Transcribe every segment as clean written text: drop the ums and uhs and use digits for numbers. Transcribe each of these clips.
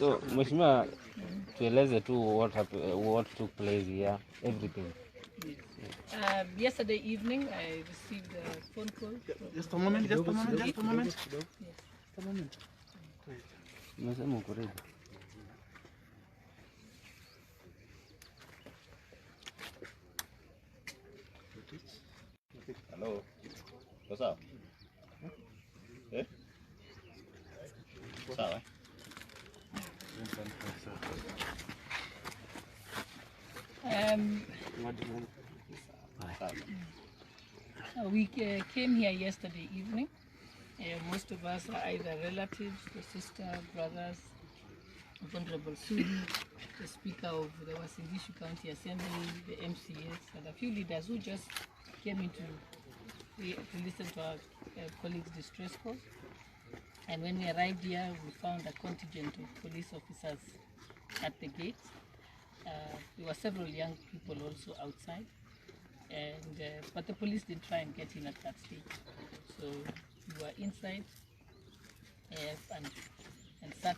So, Mheshimiwa, tueleze tu what took place here, everything. Yesterday evening, I received a phone call. Just a moment. Yes. Umesema uko ready? Hello. What's up? Eh? Sawa. We came here yesterday evening. Most of us are either relatives, the sister, brothers of Honorable Sudi, the Speaker of the Wasindishu County Assembly, the MCS, and a few leaders who just came in to listen to our colleagues' distress call. And when we arrived here, we found a contingent of police officers at the gate. There were several young people also outside, and but the police didn't try and get in at that stage. So we were inside and sat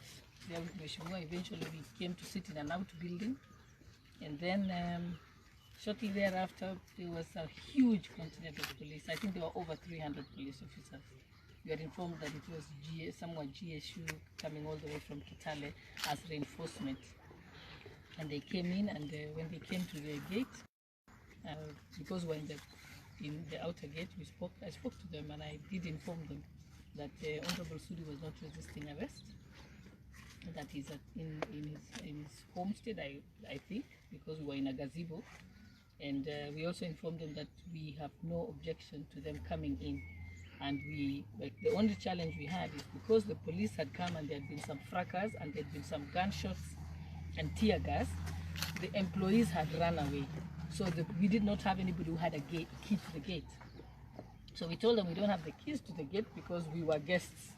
there with Mheshimiwa. Eventually we came to sit in an outbuilding, and then shortly thereafter there was a huge contingent of police. I think there were over 300 police officers. We are informed that it was somewhat GSU coming all the way from Kitale as reinforcement. And they came in, and when they came to the gate, because we're in the outer gate, I spoke to them, and I did inform them that Honorable Sudi was not resisting arrest, that he's in his homestead, I think, because we were in a gazebo. And we also informed them that we have no objection to them coming in. And the only challenge we had is because the police had come and there had been some fracas and there had been some gunshots and tear gas, the employees had run away. So we did not have anybody who had a key to the gate. So we told them we don't have the keys to the gate because we were guests.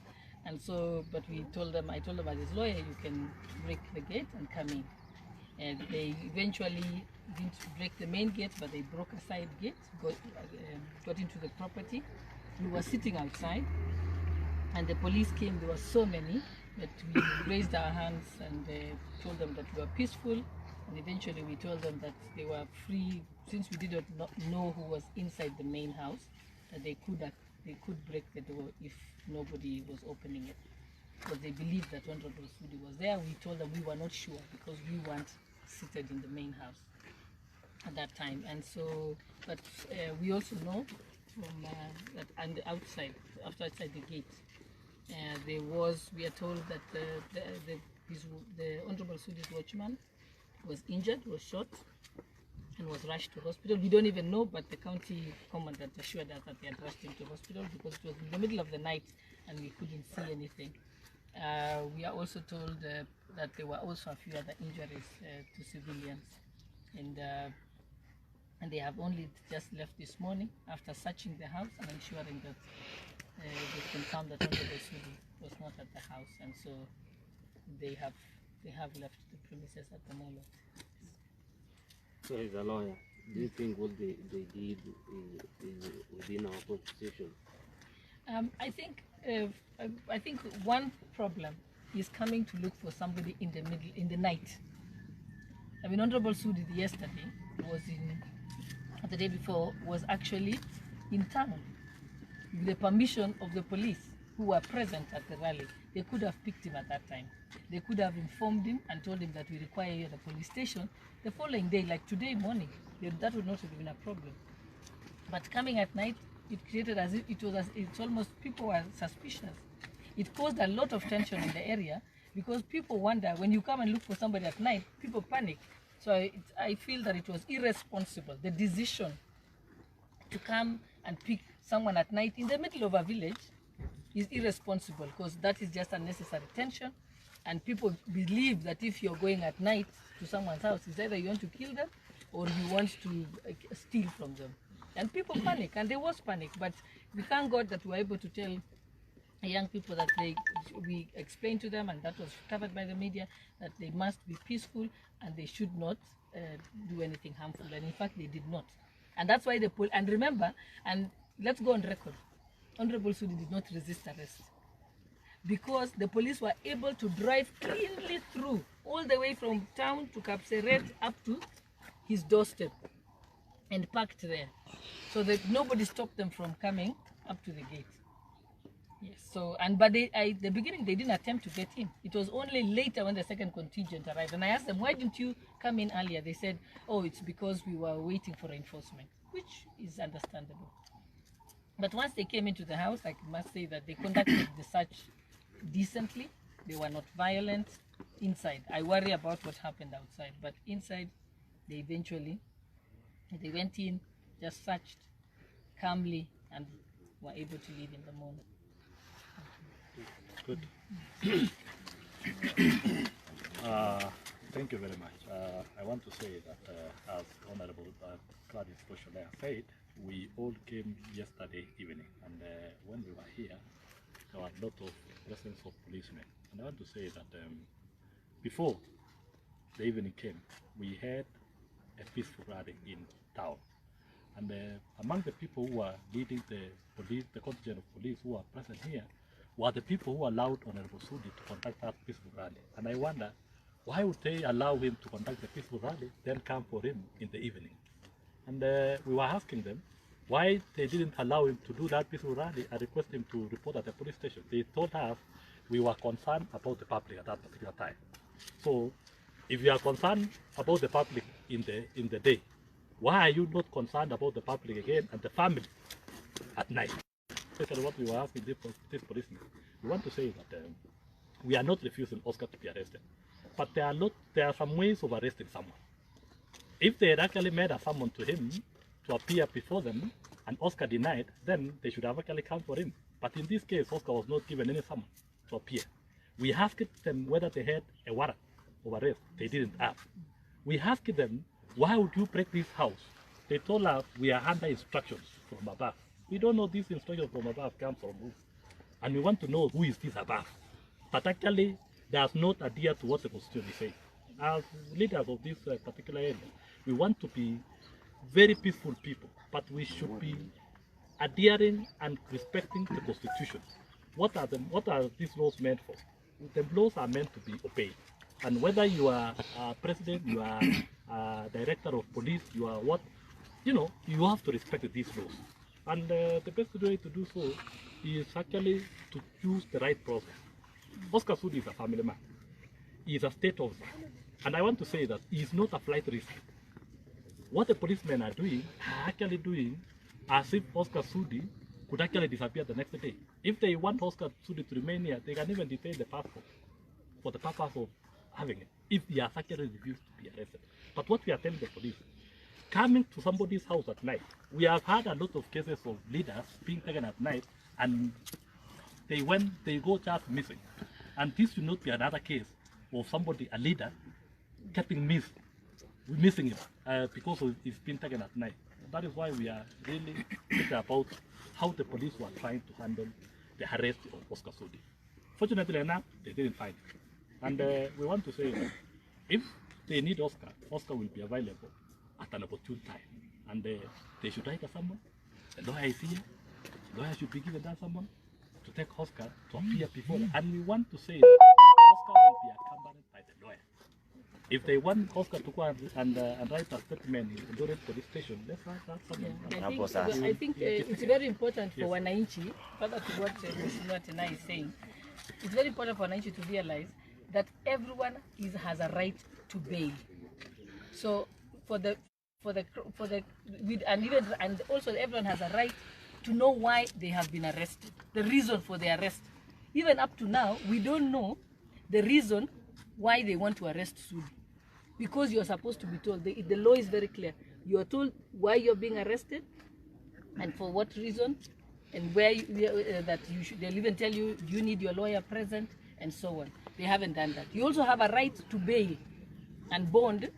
And so, but I told them as his lawyer, you can break the gate and come in. And they eventually didn't break the main gate, but they broke a side gate, got into the property. We were sitting outside, and the police came. There were so many that we raised our hands and told them that we were peaceful. And eventually we told them that they were free, since we did not know who was inside the main house, that they could break the door if nobody was opening it. Because they believed that Honorable Sudi was there. We told them we were not sure because we weren't seated in the main house at that time. And so, but we also know from that, and outside the gate, we are told that the Honorable Sudi's watchman was injured, was shot, and was rushed to hospital. We don't even know, but the county commandant assured us that they had rushed him to hospital because it was in the middle of the night and we couldn't see anything. We are also told that there were also a few other injuries to civilians, and they have only just left this morning after searching the house and ensuring that they confirmed that Honorable Sudi was not at the house, and so they have left the premises at the moment. So as a lawyer, do you think what they did is within our constitution? I think one problem is coming to look for somebody in the night. I mean, Honorable Sudi yesterday the day before was actually in town with the permission of the police who were present at the rally. They could have picked him at that time. They could have informed him and told him that we require you at the police station the following day, like today morning. That would not have been a problem. But coming at night, it created as if it's almost, people were suspicious. It caused a lot of tension in the area because people wonder, when you come and look for somebody at night, people panic. So I feel that it was irresponsible. The decision to come and pick someone at night in the middle of a village is irresponsible because that is just unnecessary tension. And people believe that if you're going at night to someone's house, it's either you want to kill them or you want to steal from them. And people panic, and there was panic. But we thank God that we were able to tell young people that we explained to them, and that was covered by the media, that they must be peaceful and they should not do anything harmful. And in fact, they did not. And that's why and remember, and let's go on record, Honorable Sudi did not resist arrest. because the police were able to drive cleanly through all the way from town to Kapseret up to his doorstep and parked there, so that nobody stopped them from coming up to the gate. Yes. So, but the beginning they didn't attempt to get in. It was only later when the second contingent arrived, and I asked them, why didn't you come in earlier? They said, oh, it's because we were waiting for reinforcement, which is understandable. But once they came into the house, I must say that they conducted the search decently. They were not violent. Inside, I worry about what happened outside, but inside, they went in, just searched calmly, and were able to leave in the morning. Good. Thank you very much. I want to say that, as Honorable Gladys Bosholea said, we all came yesterday evening, and when we were here, there were a lot of presence of policemen. And I want to say that before the evening came, we had a peaceful rally in town. And among the people who were leading the contingent of police who were present here, were the people who allowed Honorable Sudi to conduct that peaceful rally. And I wonder, why would they allow him to conduct the peaceful rally, then come for him in the evening? And we were asking them why they didn't allow him to do that peaceful rally and request him to report at the police station. They told us we were concerned about the public at that particular time. So, if you are concerned about the public in the day, why are you not concerned about the public again and the family at night? Especially what we were asking this policeman. We want to say that we are not refusing Oscar to be arrested, but there are some ways of arresting someone. If they had actually made a summon to him to appear before them and Oscar denied, then they should have actually come for him. But in this case, Oscar was not given any summon to appear. We asked them whether they had a warrant of arrest. They didn't have. We asked them, why would you break this house? They told us we are under instructions from above. We don't know these instructions from above come from who. And we want to know who is this above. But actually, does not adhere to what the Constitution says. As leaders of this particular area, we want to be very peaceful people, but we should be adhering and respecting the Constitution. What are these laws meant for? The laws are meant to be obeyed. And whether you are president, you are director of police, you are what, you have to respect these laws. And the best way to do so is actually to choose the right process. Oscar Sudi is a family man. He is a state officer. And I want to say that he is not a flight risk. What the policemen are actually doing as if Oscar Sudi could actually disappear the next day. If they want Oscar Sudi to remain here, they can even detain the passport for the purpose of having it, if he has actually refused to be arrested. But what we are telling the police, coming to somebody's house at night, we have had a lot of cases of leaders being taken at night and they go just missing. And this should not be another case of somebody, a leader, getting missing him because he's been taken at night. That is why we are really thinking about how the police were trying to handle the arrest of Oscar Sudi. Fortunately enough, they didn't find him. And we want to say that if they need Oscar, Oscar will be available at an opportune time. And they should write a summon. The lawyer is here. The lawyer should be given that summon to take Oscar to appear before them. And we want to say that Oscar will be accompanied by the lawyer. If they want Oscar to go and write a statement in the police station, let's write that summon. I think it's very important for Wananchi, further to what Mr. Tena is saying, it's very important for Wananchi to realize that everyone has a right to bail. So and also everyone has a right to know why they have been arrested, the reason for the arrest. Even up to now, we don't know the reason why they want to arrest Sudi, because you are supposed to be told. The law is very clear. You are told why you're being arrested and for what reason, and where they'll even tell you you need your lawyer present and so on. They haven't done that. You also have a right to bail and bond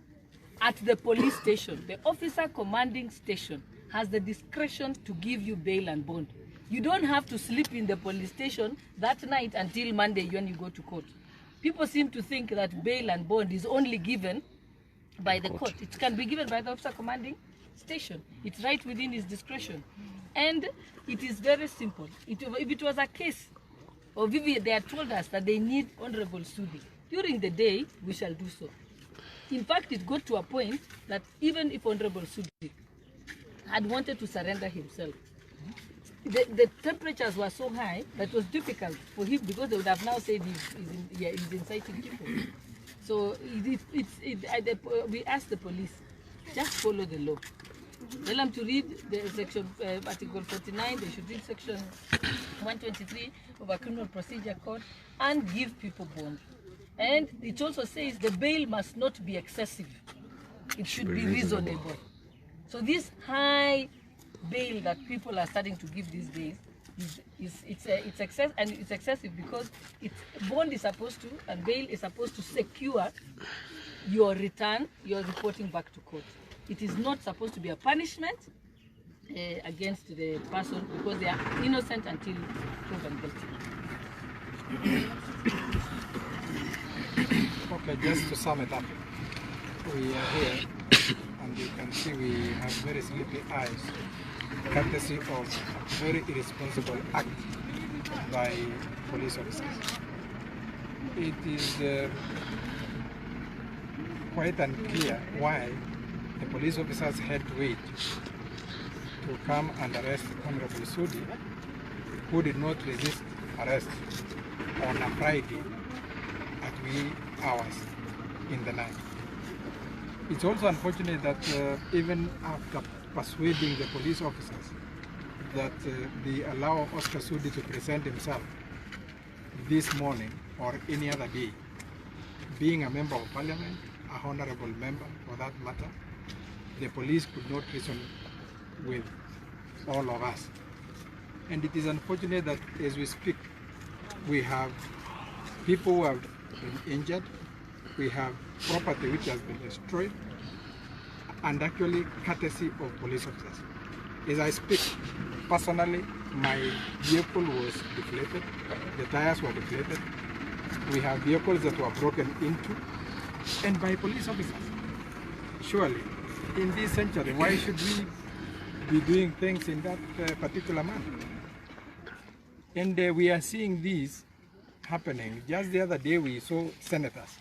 at the police station. The officer commanding station has the discretion to give you bail and bond. You don't have to sleep in the police station that night until Monday when you go to court. People seem to think that bail and bond is only given by the court. It can be given by the officer commanding station. It's right within his discretion. And it is very simple. If it was a case or Vivi, they had told us that they need Honorable Sudi. During the day, we shall do so. In fact, it got to a point that even if Honorable Sudi had wanted to surrender himself, the temperatures were so high that it was difficult for him, because they would have now said he's inciting people. So we asked the police, just follow the law. Tell them to read the section Article 49, they should read section 123 of our Criminal Procedure Code and give people bond. And it also says the bail must not be excessive. It should be reasonable. So this high bail that people are starting to give these days it's excessive, because bond is supposed to, and bail is supposed to secure your return, your reporting back to court. It is not supposed to be a punishment against the person, because they are innocent until proven guilty. Okay, just to sum it up, we are here and you can see we have very sleepy eyes, courtesy of a very irresponsible act by police officers. It is quite unclear why the police officers had to wait to come and arrest Honorable Sudi, who did not resist arrest on a Friday at wee hours in the night. It's also unfortunate that even after persuading the police officers that they allow Oscar Sudi to present himself this morning or any other day, being a member of parliament, a honorable member for that matter, the police could not reason with all of us. And it is unfortunate that as we speak, we have people who have been injured, we have property which has been destroyed, and actually courtesy of police officers. As I speak, personally, my vehicle was deflated, the tires were deflated, we have vehicles that were broken into, and by police officers. Surely, in this century, why should we be doing things in that particular manner? And we are seeing this happening. Just the other day we saw senators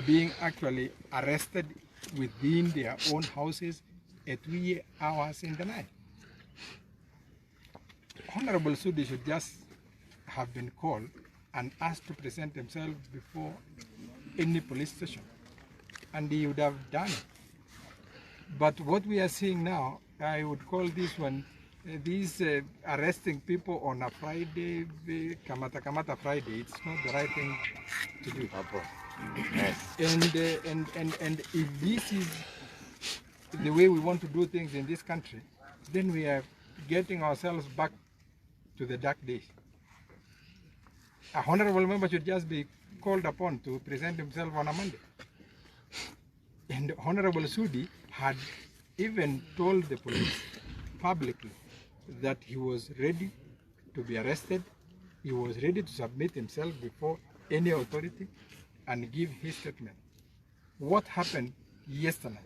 being actually arrested within their own houses at wee hours in the night. Honorable Sudi should just have been called and asked to present himself before any police station, and he would have done it. But what we are seeing now, I would call this one, these arresting people on a Friday, Kamata Friday, it's not the right thing to do. And if this is the way we want to do things in this country, then we are getting ourselves back to the dark days. A honorable member should just be called upon to present himself on a Monday. And Honorable Sudi had even told the police publicly that he was ready to be arrested, he was ready to submit himself before any authority and give his statement. What happened yesterday?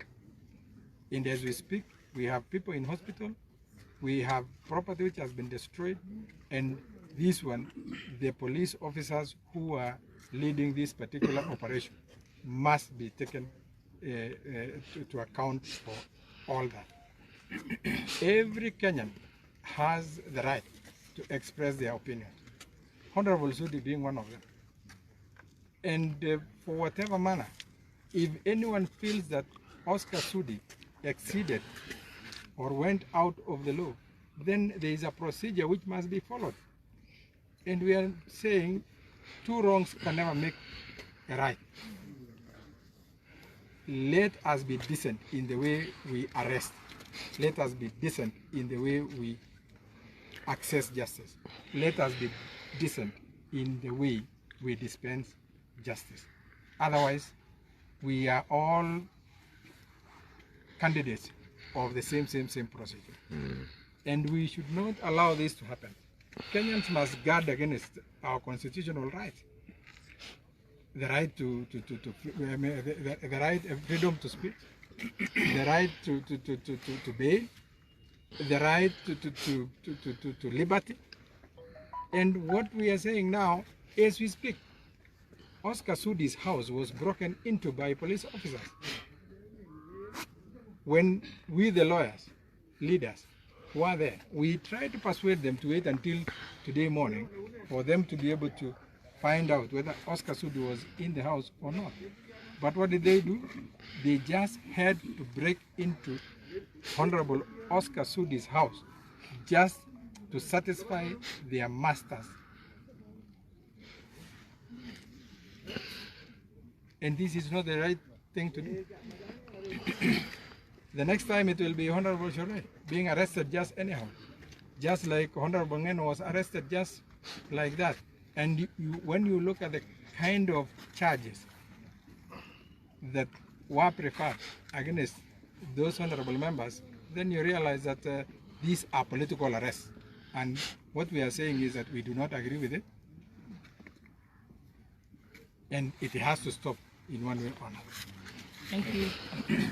And as we speak, we have people in hospital, we have property which has been destroyed, and this one, the police officers who are leading this particular operation must be taken to account for all that. Every Kenyan has the right to express their opinion, Honorable Sudi being one of them. And for whatever manner, if anyone feels that Oscar Sudi exceeded or went out of the law, then there is a procedure which must be followed. And we are saying two wrongs can never make a right. Let us be decent in the way we arrest. Let us be decent in the way we access justice. Let us be decent in the way we dispense justice. Otherwise, we are all candidates of the same procedure. And we should not allow this to happen. Kenyans must guard against our constitutional rights. The right the right of freedom to speak, the right to bail, the right to liberty, And what we are saying now, as we speak, Oscar Sudi's house was broken into by police officers. When we, the lawyers, leaders, were there, we tried to persuade them to wait until today morning for them to be able to find out whether Oscar Sudi was in the house or not. But what did they do? They just had to break into Honorable Oscar Sudi's house just to satisfy their masters. And this is not the right thing to do. The next time it will be Honorable Shore being arrested just anyhow. Just like Honorable Ngeno was arrested just like that. And when you look at the kind of charges that were preferred against those honorable members, then you realize that these are political arrests. And what we are saying is that we do not agree with it. And it has to stop in one way or another. Thank you.